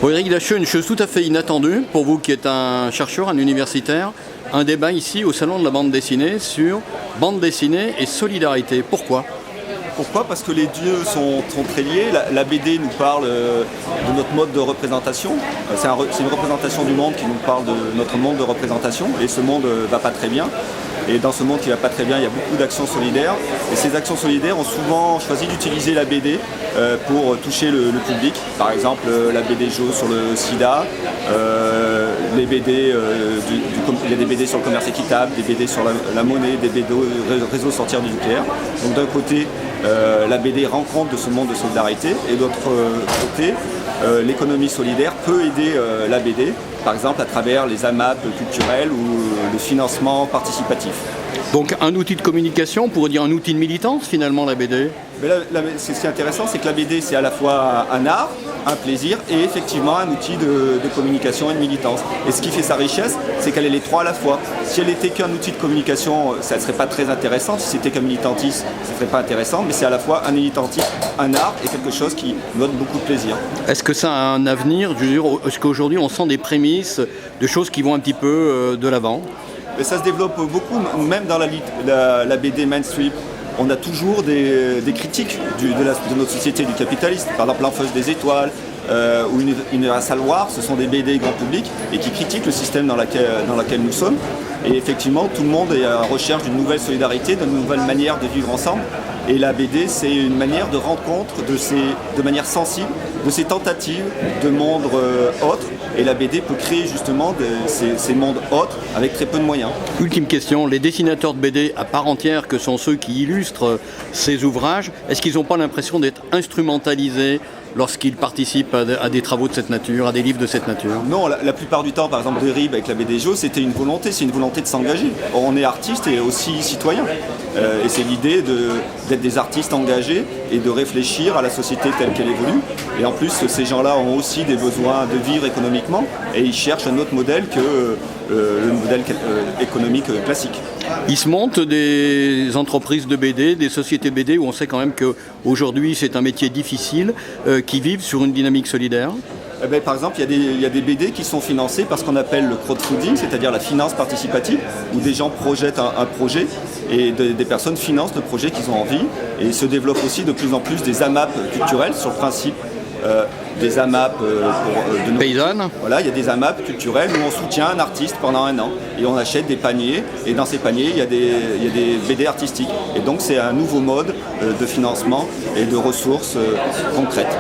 Bon, Éric Dacheux, une chose tout à fait inattendue pour vous qui êtes un chercheur, un universitaire, un débat ici au Salon de la bande dessinée sur bande dessinée et solidarité. Pourquoi ? Pourquoi ? Parce que les dieux sont très liés. La BD nous parle de notre mode de représentation. C'est une représentation du monde qui nous parle de notre monde de représentation. Et ce monde ne va pas très bien. Et dans ce monde qui ne va pas très bien, il y a beaucoup d'actions solidaires. Et ces actions solidaires ont souvent choisi d'utiliser la BD pour toucher le public. Par exemple, la BD Jo sur le sida, les BD, il y a des BD sur le commerce équitable, des BD sur la monnaie, des BD réseau sortir du nucléaire. Donc d'un côté, la BD rend compte de ce monde de solidarité et d'autre côté, l'économie solidaire peut aider la BD, par exemple à travers les AMAP culturels ou le financement participatif. Donc un outil de communication, on pourrait dire un outil de militance finalement la BD. Mais ce qui est intéressant, c'est que la BD c'est à la fois un art, un plaisir et effectivement un outil de communication et de militance. Et ce qui fait sa richesse, c'est qu'elle est les trois à la fois. Si elle n'était qu'un outil de communication, ça ne serait pas très intéressant. Si c'était qu'un militantisme, ça ne serait pas intéressant. Mais c'est à la fois un militantisme, un art et quelque chose qui donne beaucoup de plaisir. Est-ce que ça a un avenir ? Je veux dire, est-ce qu'aujourd'hui on sent des prémices de choses qui vont un petit peu de l'avant ? Mais ça se développe beaucoup, même dans la BD mainstream. On a toujours des critiques de notre société du capitalisme. Par exemple, l'Enfeuse des étoiles ou Universal War, ce sont des BD grand public et qui critiquent le système dans lequel nous sommes. Et effectivement, tout le monde est à la recherche d'une nouvelle solidarité, d'une nouvelle manière de vivre ensemble. Et la BD, c'est une manière de rendre compte de manière sensible de ces tentatives de mondes autres. Et la BD peut créer justement ces mondes autres avec très peu de moyens. Ultime question, les dessinateurs de BD à part entière que sont ceux qui illustrent ces ouvrages, est-ce qu'ils n'ont pas l'impression d'être instrumentalisés lorsqu'ils participent à des travaux de cette nature, à des livres de cette nature ? Non, la plupart du temps, par exemple, de RIB avec la BD Jo, c'était une volonté, c'est une volonté de s'engager. On est artiste et aussi citoyen. Et c'est l'idée d'être des artistes engagés et de réfléchir à la société telle qu'elle évolue. Et en plus, ces gens-là ont aussi des besoins de vivre économiquement et ils cherchent un autre modèle que le modèle économique classique. Il se monte des entreprises de BD, des sociétés BD où on sait quand même qu'aujourd'hui c'est un métier difficile, qui vivent sur une dynamique solidaire. Par exemple, il y a des BD qui sont financés par ce qu'on appelle le crowdfunding, c'est-à-dire la finance participative, où des gens projettent un projet et des personnes financent le projet qu'ils ont envie. Et il se développe aussi de plus en plus des AMAP culturels sur le principe des AMAP de nos paysannes. Voilà, il y a des AMAP culturels où on soutient un artiste pendant un an et on achète des paniers et dans ces paniers il y a des BD artistiques. Et donc c'est un nouveau mode de financement et de ressources concrètes.